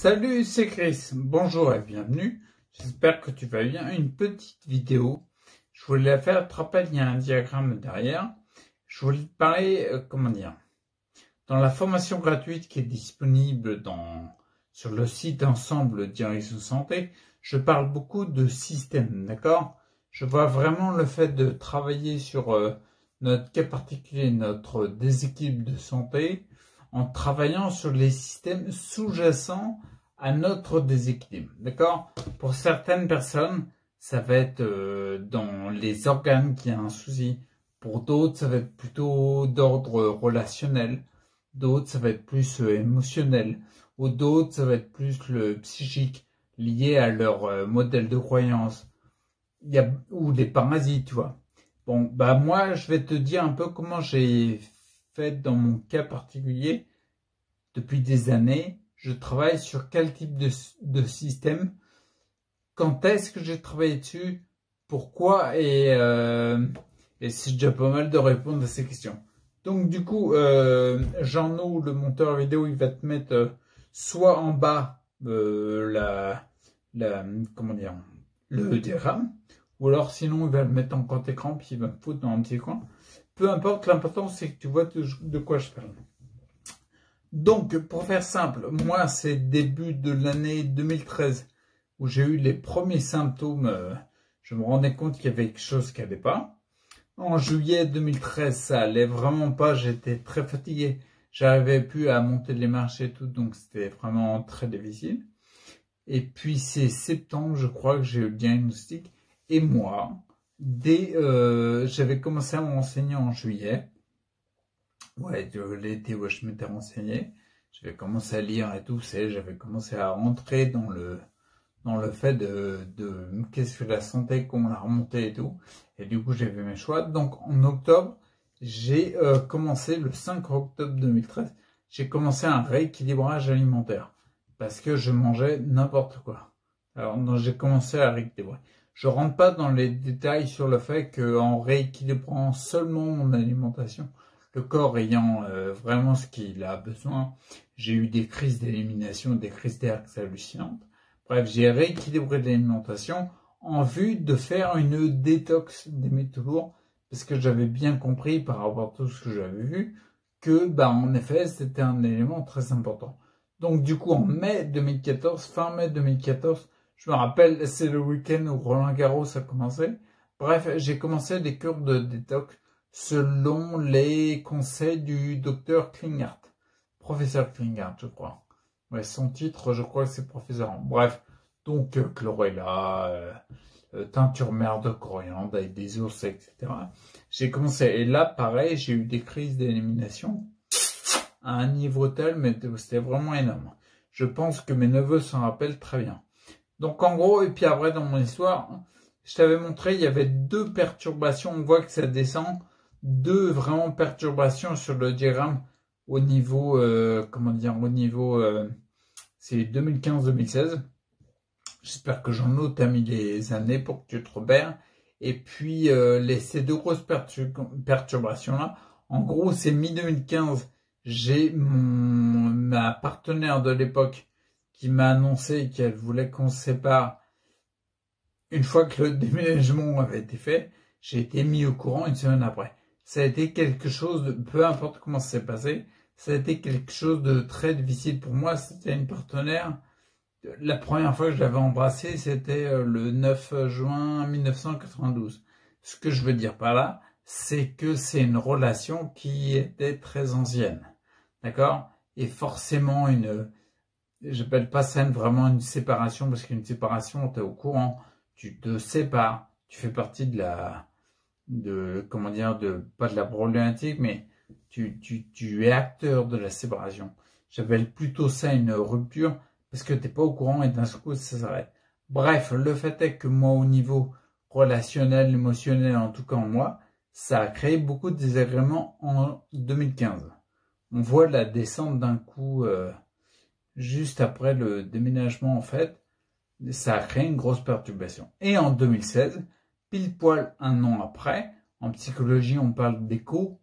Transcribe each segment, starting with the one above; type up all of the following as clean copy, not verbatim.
Salut, c'est Chris. Bonjour et bienvenue. J'espère que tu vas bien. Une petite vidéo. Je voulais la faire. Tu te rappelles, il y a un diagramme derrière. Je voulais te parler, dans la formation gratuite qui est disponible sur le site Ensemble Direction Santé, je parle beaucoup de système, d'accord? Je vois vraiment le fait de travailler sur notre cas particulier, notre déséquilibre de santé, en travaillant sur les systèmes sous-jacents à notre déséquilibre, d'accord? Pour certaines personnes, ça va être dans les organes qu'il y a un souci. Pour d'autres, ça va être plutôt d'ordre relationnel. D'autres, ça va être plus émotionnel. Ou d'autres, ça va être plus le psychique, lié à leur modèle de croyance. Ou des parasites, tu vois. Bon, bah moi, je vais te dire un peu comment j'ai fait dans mon cas particulier. Depuis des années, je travaille sur quel type de système. Quand est-ce que j'ai travaillé dessus? Pourquoi? Et c'est déjà pas mal de répondre à ces questions. Donc du coup, Jean-No, le monteur vidéo, il va te mettre soit en bas comment dire, le diagramme, ou alors sinon il va le mettre en grand écran, puis il va me foutre dans un petit coin. Peu importe, l'important c'est que tu vois de quoi je parle. Donc, pour faire simple, moi c'est début de l'année 2013 où j'ai eu les premiers symptômes. Je me rendais compte qu'il y avait quelque chose qui n'allait pas. En juillet 2013, ça allait vraiment pas, j'étais très fatigué. J'arrivais plus à monter les marches et tout, donc c'était vraiment très difficile. Et puis c'est septembre, je crois, que j'ai eu le diagnostic. Et moi, j'avais commencé à me renseigner en juillet. Ouais, de l'été où je m'étais renseigné. J'avais commencé à lire et tout, j'avais commencé à rentrer dans le fait de qu'est-ce que la santé, comment la remonter et tout. Et du coup, j'ai fait mes choix. Donc, en octobre, j'ai commencé, le 5 octobre 2013, j'ai commencé un rééquilibrage alimentaire. Parce que je mangeais n'importe quoi. Alors, donc, j'ai commencé à rééquilibrer. Je rentre pas dans les détails sur le fait qu'en rééquilibrant seulement mon alimentation, le corps ayant vraiment ce qu'il a besoin, j'ai eu des crises d'élimination, des crises d'erreurs hallucinantes. Bref, j'ai rééquilibré l'alimentation en vue de faire une détox des métaux lourds parce que j'avais bien compris par rapport à tout ce que j'avais vu que, en effet, c'était un élément très important. Donc, du coup, en mai 2014, fin mai 2014, je me rappelle, c'est le week-end où Roland Garros a commencé. Bref, j'ai commencé des cures de détox selon les conseils du docteur Klinghardt, professeur Klinghardt, je crois. Ouais, son titre, je crois que c'est professeur. Bref, donc chlorella, teinture mère de coriandre avec des ours, etc. J'ai commencé, et là, pareil, j'ai eu des crises d'élimination à un niveau tel, mais c'était vraiment énorme. Je pense que mes neveux s'en rappellent très bien. Donc en gros, et puis après dans mon histoire, je t'avais montré, il y avait deux perturbations, on voit que ça descend, deux vraiment perturbations sur le diagramme au niveau, c'est 2015-2016. J'espère que Jean-No t'a mis les années pour que tu te repères. Et puis ces deux grosses perturbations-là, en gros c'est mi-2015, j'ai ma partenaire de l'époque qui m'a annoncé qu'elle voulait qu'on se sépare. Une fois que le déménagement avait été fait, j'ai été mis au courant une semaine après. Ça a été quelque chose de, peu importe comment ça s'est passé, ça a été quelque chose de très difficile pour moi. C'était une partenaire. La première fois que je l'avais embrassée, c'était le 9 juin 1992. Ce que je veux dire par là, c'est que c'est une relation qui était très ancienne. D'accord? Et forcément j'appelle pas ça vraiment une séparation, parce qu'une séparation, tu es au courant, tu te sépares, tu fais partie pas de la problématique, mais tu es acteur de la séparation. J'appelle plutôt ça une rupture, parce que t'es pas au courant et d'un coup ça s'arrête. Bref, le fait est que moi, au niveau relationnel, émotionnel, en tout cas en moi, ça a créé beaucoup de désagréments en 2015. On voit la descente d'un coup, juste après le déménagement en fait, ça a créé une grosse perturbation. Et en 2016, pile poil un an après, en psychologie on parle d'écho,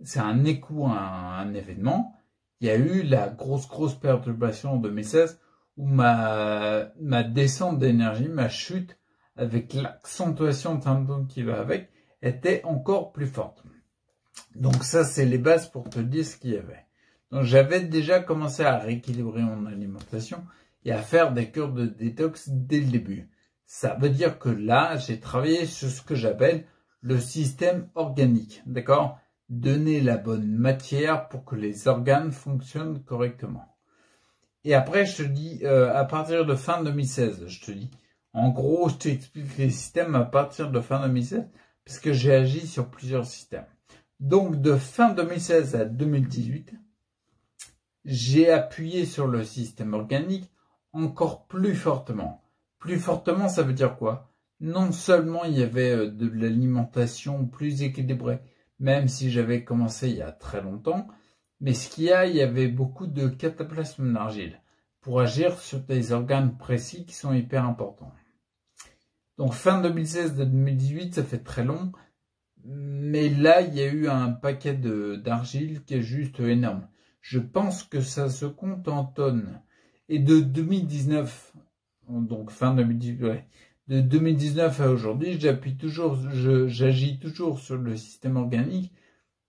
c'est un écho à un événement. Il y a eu la grosse perturbation en 2016 où ma descente d'énergie, ma chute, avec l'accentuation de symptômes qui va avec, était encore plus forte. Donc ça, c'est les bases pour te dire ce qu'il y avait. Donc j'avais déjà commencé à rééquilibrer mon alimentation et à faire des cures de détox dès le début. Ça veut dire que là, j'ai travaillé sur ce que j'appelle le système organique, d'accord? Donner la bonne matière pour que les organes fonctionnent correctement. Et après, je te dis, à partir de fin 2016, je te dis, en gros, je t'explique les systèmes à partir de fin 2016, parce que j'ai agi sur plusieurs systèmes. Donc, de fin 2016 à 2018, j'ai appuyé sur le système organique encore plus fortement. Plus fortement, ça veut dire quoi? Non seulement il y avait de l'alimentation plus équilibrée, même si j'avais commencé il y a très longtemps, mais il y avait beaucoup de cataplasme d'argile pour agir sur des organes précis qui sont hyper importants. Donc fin 2016-2018, ça fait très long, mais là, il y a eu un paquet d'argile qui est juste énorme. Je pense que ça se compte en tonnes. Et de 2019, donc fin 2018, ouais, de 2019 à aujourd'hui, j'agis toujours sur le système organique,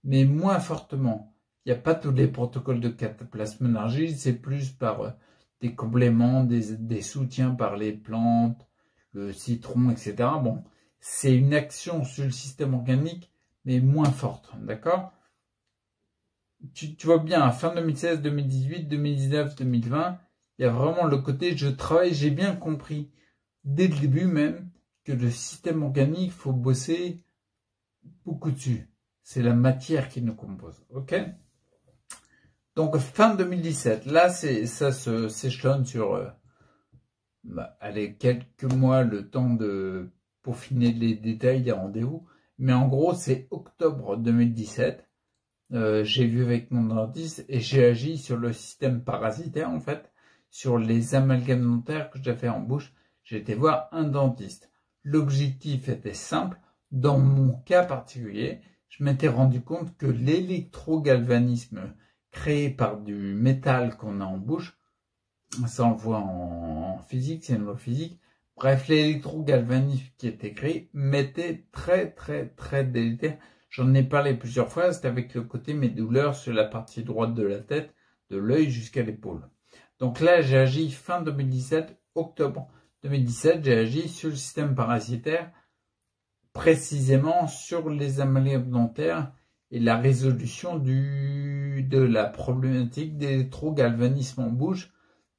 mais moins fortement. Il n'y a pas tous les protocoles de cataplasme d'argile, c'est plus par des compléments, des soutiens par les plantes, le citron, etc. Bon, c'est une action sur le système organique, mais moins forte, d'accord? Tu vois bien, à fin 2016, 2018, 2019, 2020, il y a vraiment le côté je travaille, j'ai bien compris, dès le début même, que le système organique, faut bosser beaucoup dessus. C'est la matière qui nous compose, ok? Donc fin 2017, là ça s'échelonne sur allez, quelques mois, le temps de peaufiner les détails des rendez-vous. Mais en gros, c'est octobre 2017. J'ai vu avec mon dentiste et j'ai agi sur le système parasitaire en fait, sur les amalgames dentaires que j'avais en bouche. J'ai été voir un dentiste. L'objectif était simple. Dans mon cas particulier, je m'étais rendu compte que l'électrogalvanisme créé par du métal qu'on a en bouche, ça on le voit en physique, c'est une loi physique. Bref, l'électrogalvanisme qui était créé m'était très délétère. J'en ai parlé plusieurs fois, c'était avec le côté mes douleurs sur la partie droite de la tête, de l'œil jusqu'à l'épaule. Donc là, j'ai agi fin 2017, octobre 2017, j'ai agi sur le système parasitaire, précisément sur les amalgames dentaires et la résolution de la problématique d'électrogalvanisme en bouche.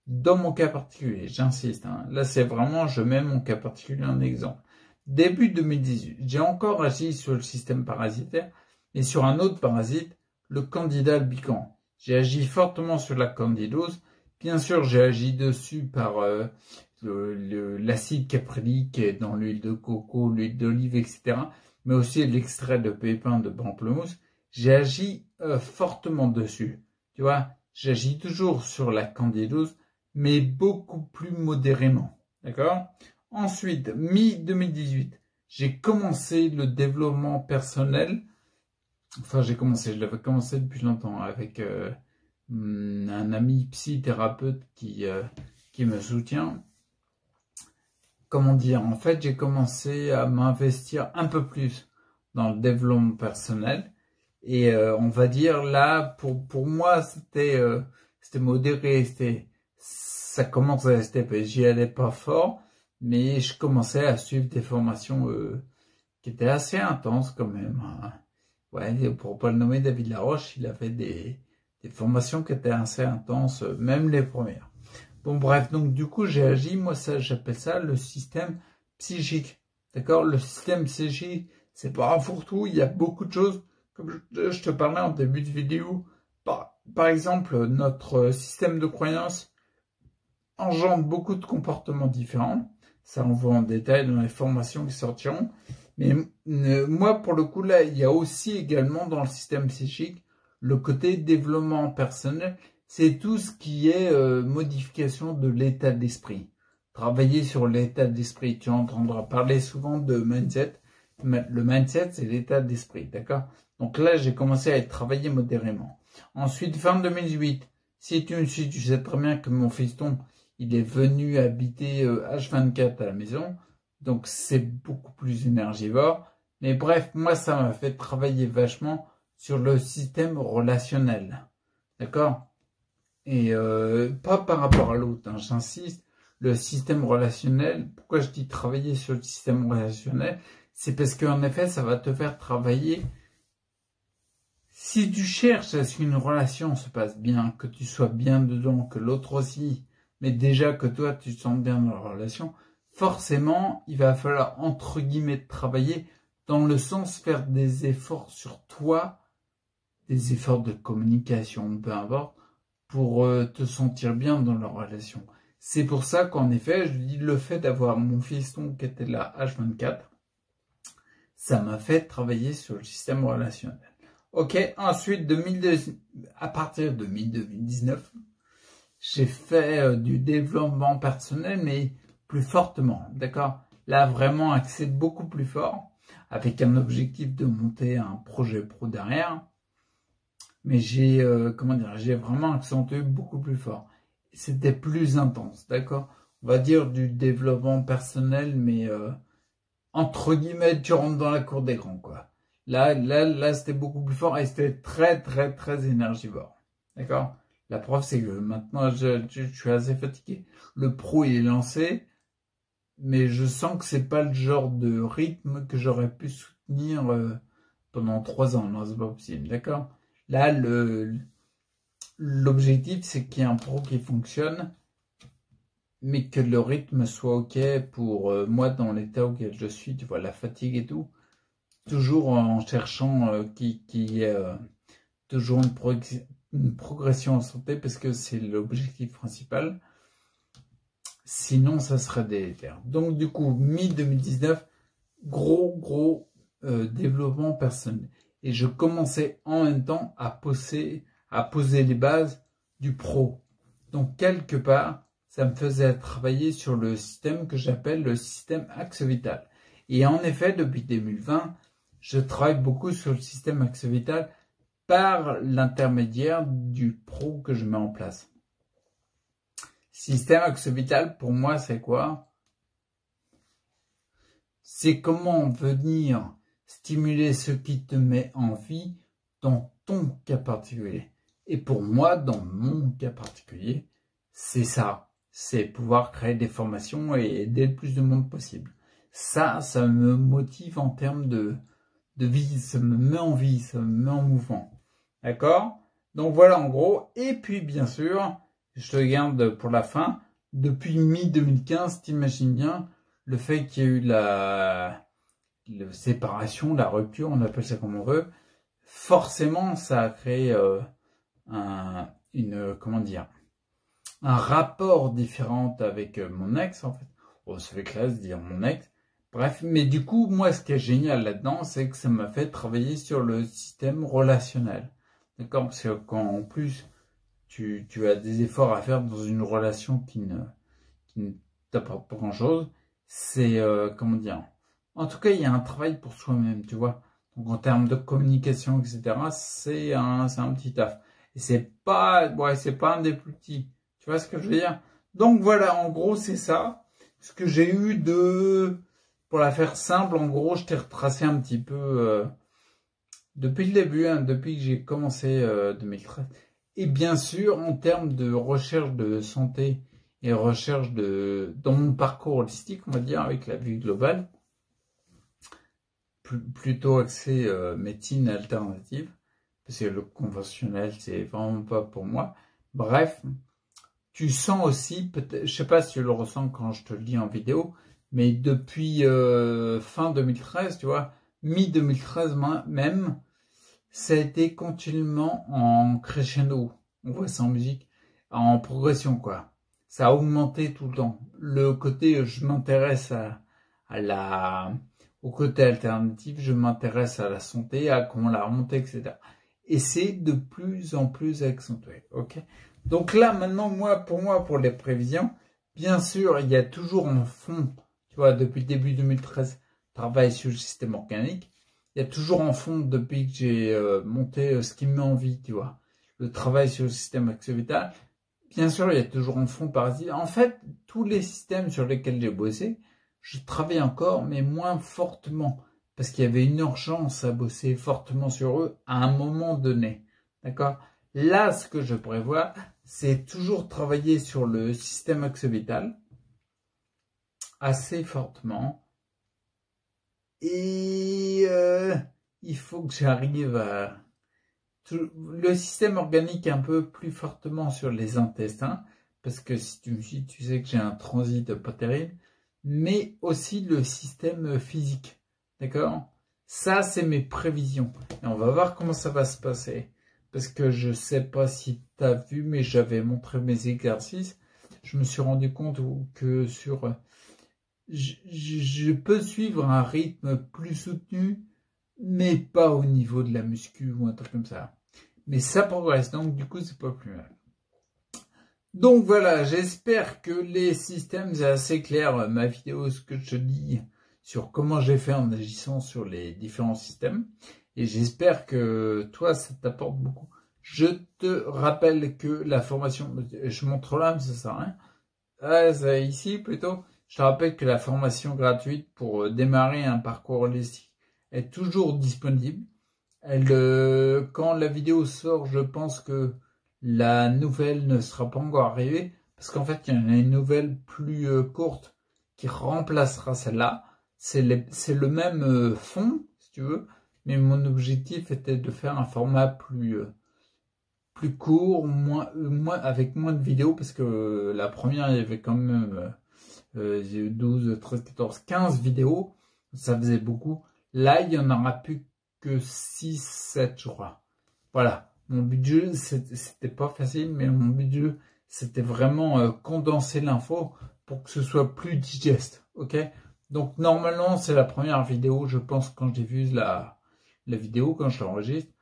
Dans mon cas particulier, j'insiste, hein, là c'est vraiment, je mets mon cas particulier en exemple. Début 2018, j'ai encore agi sur le système parasitaire, mais sur un autre parasite, le Candida albicans. J'ai agi fortement sur la candidose. Bien sûr, j'ai agi dessus par l'acide caprylique dans l'huile de coco, l'huile d'olive, etc. Mais aussi l'extrait de pépins de pamplemousse. J'ai agi fortement dessus. Tu vois, j'agis toujours sur la candidose, mais beaucoup plus modérément. D'accord? Ensuite, mi-2018, j'ai commencé le développement personnel. Enfin, je l'avais commencé depuis longtemps avec un ami psychothérapeute qui me soutient. Comment dire? En fait, j'ai commencé à m'investir un peu plus dans le développement personnel. Et on va dire là, pour moi, c'était modéré, ça commençait à rester, j'y allais pas fort, mais je commençais à suivre des formations qui étaient assez intenses quand même. Hein. Ouais, pour pas le nommer, David Laroche, il avait des formations qui étaient assez intenses, même les premières. Bon bref, donc du coup j'ai agi, moi ça j'appelle ça le système psychique. D'accord? Le système psychique, c'est pas un fourre-tout, il y a beaucoup de choses, comme je te parlais en début de vidéo. Par exemple, notre système de croyance engendre beaucoup de comportements différents. Ça, on voit en détail dans les formations qui sortiront. Mais moi, pour le coup, là, il y a aussi également dans le système psychique le côté développement personnel. C'est tout ce qui est modification de l'état d'esprit. Travailler sur l'état d'esprit. Tu entendras parler souvent de mindset. Le mindset, c'est l'état d'esprit, d'accord? Donc là, j'ai commencé à y travailler modérément. Ensuite, fin 2018, si tu me suis, tu sais très bien que mon fiston, il est venu habiter H24 à la maison, donc c'est beaucoup plus énergivore. Mais bref, moi, ça m'a fait travailler vachement sur le système relationnel. D'accord? Et pas par rapport à l'autre, hein, j'insiste. Le système relationnel, pourquoi je dis travailler sur le système relationnel? C'est parce qu'en effet, ça va te faire travailler. Si tu cherches à ce qu'une relation se passe bien, que tu sois bien dedans, que l'autre aussi, mais déjà que toi, tu te sens bien dans la relation, forcément, il va falloir, entre guillemets, travailler dans le sens faire des efforts sur toi, des efforts de communication, peu importe, pour te sentir bien dans la relation. C'est pour ça qu'en effet, je dis le fait d'avoir mon fiston qui était là H24, ça m'a fait travailler sur le système relationnel. Ok, ensuite, à partir de 2019, j'ai fait du développement personnel, mais plus fortement, d'accord? Là, vraiment, accès beaucoup plus fort, avec un objectif de monter un projet pro derrière. Mais j'ai vraiment accentué beaucoup plus fort. C'était plus intense, d'accord? On va dire du développement personnel, mais entre guillemets, tu rentres dans la cour des grands, quoi. Là, c'était beaucoup plus fort et c'était très, très, très énergivore. D'accord? La preuve, c'est que maintenant, je suis assez fatigué. Le pro, il est lancé, mais je sens que c'est pas le genre de rythme que j'aurais pu soutenir pendant 3 ans. Non, c'est pas possible. D'accord? Là, l'objectif, c'est qu'il y ait un pro qui fonctionne, mais que le rythme soit OK pour moi dans l'état auquel je suis, tu vois, la fatigue et tout. Toujours en cherchant qu'il y ait toujours une progression en santé parce que c'est l'objectif principal. Sinon, ça serait délétère. Donc, du coup, mi-2019, gros développement personnel. Et je commençais en même temps à poser les bases du pro. Donc, quelque part, ça me faisait travailler sur le système que j'appelle le système Axe Vital. Et en effet, depuis 2020, je travaille beaucoup sur le système Axe Vital par l'intermédiaire du pro que je mets en place. Système Axe Vital, pour moi, c'est quoi? C'est comment venir stimuler ce qui te met en vie dans ton cas particulier. Et pour moi, dans mon cas particulier, c'est ça. C'est pouvoir créer des formations et aider le plus de monde possible. Ça me motive en termes de vie, ça me met en vie, ça me met en mouvement. D'accord? Donc voilà en gros. Et puis bien sûr, je te garde pour la fin, depuis mi-2015, t'imagines bien, le fait qu'il y a eu la séparation, la rupture, on appelle ça comme on veut, forcément ça a créé un rapport différent avec mon ex en fait. Oh, ça fait classe de dire mon ex. Bref, mais du coup, moi, ce qui est génial là-dedans, c'est que ça m'a fait travailler sur le système relationnel. D'accord? Parce que quand, en plus, tu as des efforts à faire dans une relation qui ne t'apporte pas grand-chose, c'est, en tout cas, il y a un travail pour soi-même, tu vois. Donc, en termes de communication, etc., c'est un petit taf. Et c'est pas un des plus petits. Tu vois ce que je veux dire? Donc, voilà, en gros, c'est ça. Ce que j'ai eu pour la faire simple, en gros, je t'ai retracé un petit peu depuis le début, hein, depuis que j'ai commencé 2013. Et bien sûr, en termes de recherche de santé et recherche dans mon parcours holistique, on va dire, avec la vue globale, plutôt axé médecine alternative, parce que le conventionnel, c'est vraiment pas pour moi. Bref, tu sens aussi, peut-être, je sais pas si tu le ressens quand je te le dis en vidéo, mais depuis fin 2013, tu vois, mi-2013 même, ça a été continuellement en crescendo. On voit ça en musique, en progression, quoi. Ça a augmenté tout le temps. Le côté, je m'intéresse au côté alternatif, je m'intéresse à la santé, à comment la remonter, etc. Et c'est de plus en plus accentué, ok? Donc là, maintenant, pour les prévisions, bien sûr, il y a toujours en fond, tu vois, depuis le début 2013, travail sur le système organique. Il y a toujours en fond, depuis que j'ai monté ce qui me met envie, tu vois, le travail sur le système Axe Vital. Bien sûr, il y a toujours un fond parasite. En fait, tous les systèmes sur lesquels j'ai bossé, je travaille encore, mais moins fortement. Parce qu'il y avait une urgence à bosser fortement sur eux à un moment donné. D'accord? Là, ce que je prévois, c'est toujours travailler sur le système axo-vital assez fortement. Et il faut que j'arrive à... Le système organique un peu plus fortement sur les intestins, parce que si tu me suis, tu sais que j'ai un transit pas terrible, mais aussi le système physique, d'accord? Ça, c'est mes prévisions. Et on va voir comment ça va se passer, parce que je sais pas si tu as vu, mais j'avais montré mes exercices. Je me suis rendu compte que sur... Je peux suivre un rythme plus soutenu, mais pas au niveau de la muscu ou un truc comme ça. Mais ça progresse, donc du coup, c'est pas plus mal. Donc voilà, j'espère que les systèmes, c'est assez clair, ma vidéo, ce que je te dis sur comment j'ai fait en agissant sur les différents systèmes. Et j'espère que toi, ça t'apporte beaucoup. Je te rappelle que la formation, je montre là, mais ça sert à rien. Ah, c'est ici plutôt. Je te rappelle que la formation gratuite pour démarrer un parcours holistique est toujours disponible. Quand la vidéo sort, je pense que la nouvelle ne sera pas encore arrivée. Parce qu'en fait, il y en a une nouvelle plus courte qui remplacera celle-là. C'est le même fond, si tu veux. Mais mon objectif était de faire un format plus court, avec moins de vidéos. Parce que la première, il y avait quand même 12, 13, 14, 15 vidéos. Ça faisait beaucoup. Là, il n'y en aura plus que 6, 7, je crois. Voilà. Mon budget, c'était pas facile, mais mon budget, c'était vraiment condenser l'info pour que ce soit plus digeste. Ok? Donc, normalement, c'est la première vidéo, je pense, quand j'ai vu la vidéo, quand je l'enregistre.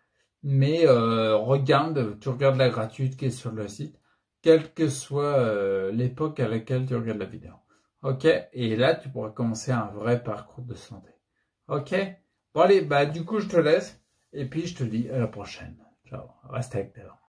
Mais tu regardes la gratuite qui est sur le site, quelle que soit l'époque à laquelle tu regardes la vidéo. Ok? Et là, tu pourras commencer un vrai parcours de santé. Ok? Bon allez, bah du coup je te laisse et puis je te dis à la prochaine. Ciao, reste avec toi.